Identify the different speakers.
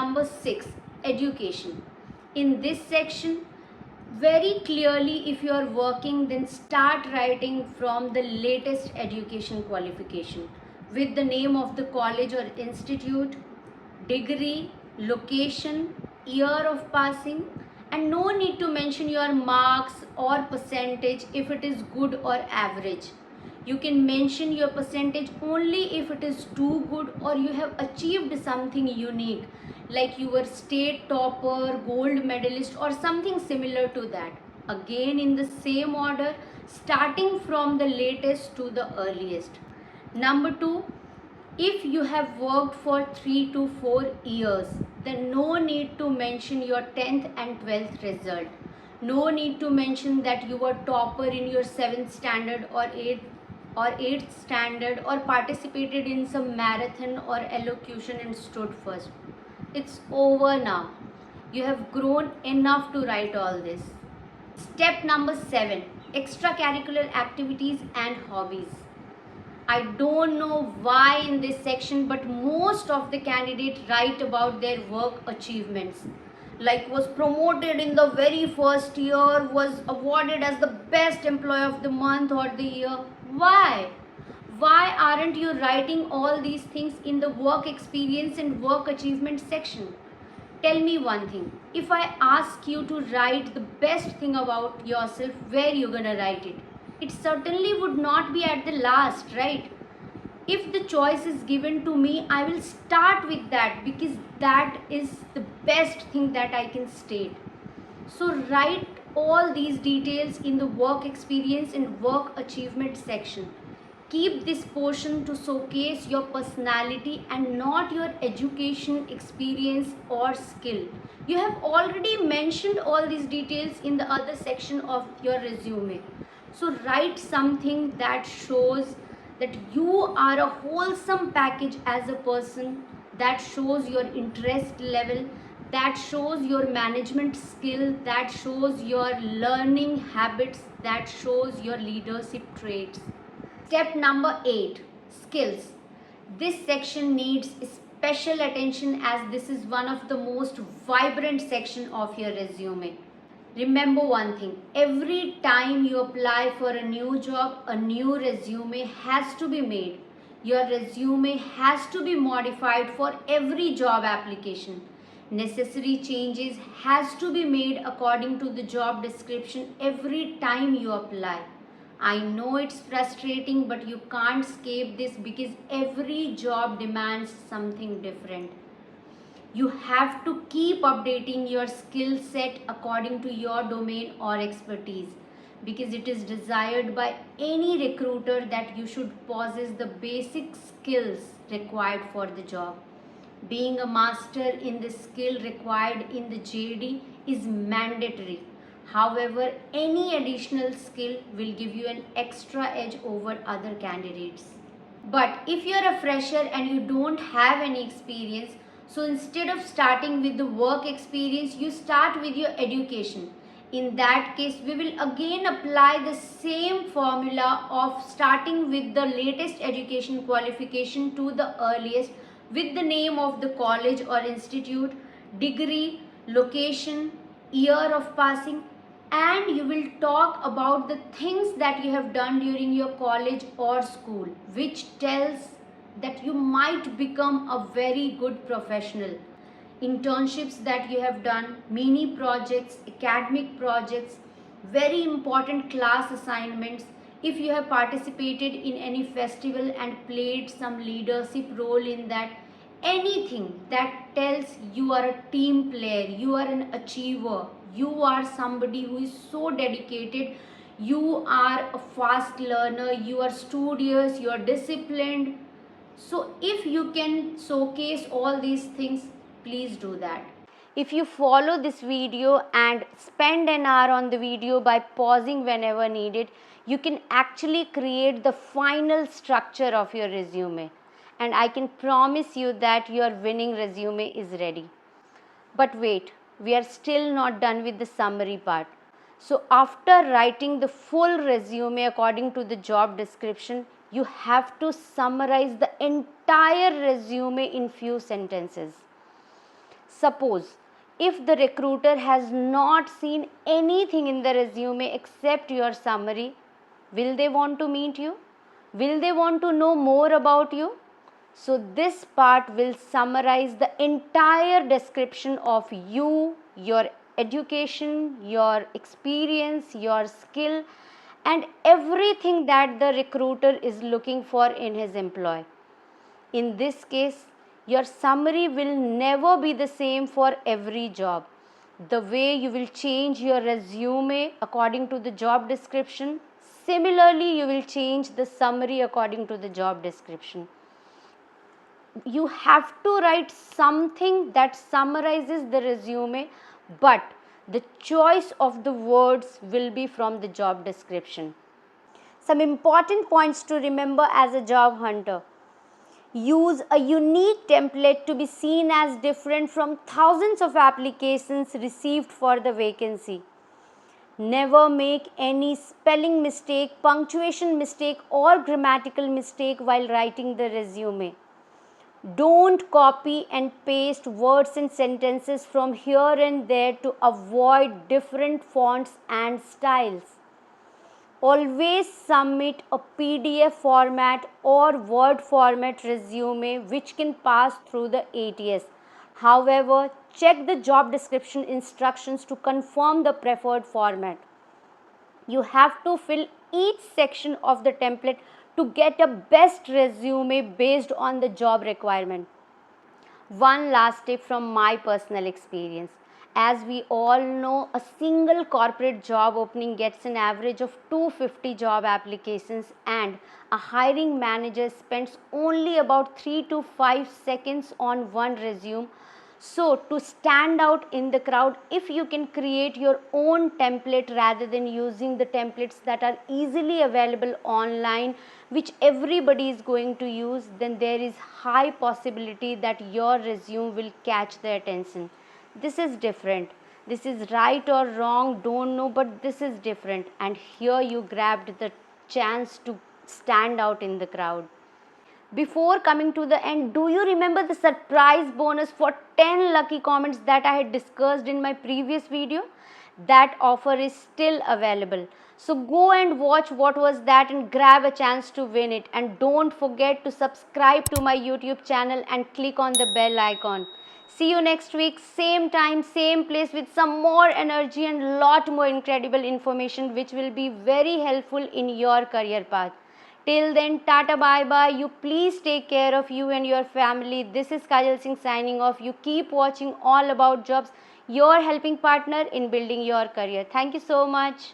Speaker 1: number 6, education. In this section, very clearly, if you are working, then start writing from the latest education qualification with the name of the college or institute, degree, location, year of passing, and no need to mention your marks or percentage if it is good or average. You can mention your percentage only if it is too good or you have achieved something unique, like you were state topper, gold medalist, or something similar to that. Again, in the same order, starting from the latest to the earliest. Number 2, if you have worked for 3 to 4 years, then no need to mention your 10th and 12th result. No need to mention that you were topper in your 7th standard or 8th standard, or participated in some marathon or elocution and stood first. It's over now. You have grown enough to write all this. Step number 7, extracurricular activities and hobbies. I don't know why in this section, but most of the candidates write about their work achievements. Like was promoted in the very first year, was awarded as the best employee of the month or the year. Why? Why aren't you writing all these things in the work experience and work achievement section? Tell me one thing. If I ask you to write the best thing about yourself, where you gonna write it? It certainly would not be at the last, right? If the choice is given to me, I will start with that because that is the best thing that I can state. So write all these details in the work experience and work achievement section. Keep this portion to showcase your personality and not your education experience or skill. You have already mentioned all these details in the other section of your resume. So write something that shows that you are a wholesome package as a person, that shows your interest level, that shows your management skill, that shows your learning habits, that shows your leadership traits. Step number 8, skills. This section needs special attention as this is one of the most vibrant section of your resume. Remember one thing, every time you apply for a new job, a new resume has to be made. Your resume has to be modified for every job application. Necessary changes has to be made according to the job description every time you apply. I know it's frustrating, but you can't escape this because every job demands something different. You have to keep updating your skill set according to your domain or expertise because it is desired by any recruiter that you should possess the basic skills required for the job. Being a master in the skill required in the JD is mandatory. However, any additional skill will give you an extra edge over other candidates. But if you're a fresher and you don't have any experience, so instead of starting with the work experience, you start with your education. In that case, we will again apply the same formula of starting with the latest education qualification to the earliest with the name of the college or institute, degree, location, year of passing, and you will talk about the things that you have done during your college or school, which tells that you might become a very good professional. Internships that you have done, mini projects, academic projects, very important class assignments, if you have participated in any festival and played some leadership role in that, anything that tells you are a team player, you are an achiever, you are somebody who is so dedicated, you are a fast learner, you are studious, you are disciplined. So if you can showcase all these things, please do that. If you follow this video and spend an hour on the video by pausing whenever needed, you can actually create the final structure of your resume. And I can promise you that your winning resume is ready. But wait, we are still not done with the summary part. So after writing the full resume according to the job description, you have to summarize the entire resume in few sentences. Suppose if the recruiter has not seen anything in the resume except your summary, will they want to meet you? Will they want to know more about you? So this part will summarize the entire description of you, your education, your experience, your skill, and everything that the recruiter is looking for in his employee. In this case, your summary will never be the same for every job. The way you will change your resume according to the job description, similarly, you will change the summary according to the job description. You have to write something that summarizes the resume, but the choice of the words will be from the job description. Some important points to remember as a job hunter. Use a unique template to be seen as different from thousands of applications received for the vacancy. Never make any spelling mistake, punctuation mistake, or grammatical mistake while writing the resume. Don't copy and paste words and sentences from here and there to avoid different fonts and styles. Always submit a PDF format or Word format resume which can pass through the ATS. However, check the job description instructions to confirm the preferred format. You have to fill each section of the template to get a best resume based on the job requirement. One last tip from my personal experience. As we all know, a single corporate job opening gets an average of 250 job applications, and a hiring manager spends only about 3 to 5 seconds on one resume. So, to stand out in the crowd, if you can create your own template rather than using the templates that are easily available online, which everybody is going to use, then there is high possibility that your resume will catch their attention. This is different. This is right or wrong, don't know, but this is different. And here you grabbed the chance to stand out in the crowd. Before coming to the end, do you remember the surprise bonus for 10 lucky comments that I had discussed in my previous video? That offer is still available. So go and watch what was that and grab a chance to win it. And don't forget to subscribe to my YouTube channel and click on the bell icon. See you next week, same time, same place, with some more energy and lot more incredible information which will be very helpful in your career path. Till then, tata, bye bye. You please take care of you and your family. This is Kajal Singh signing off. You keep watching All About Jobs, your helping partner in building your career. Thank you so much.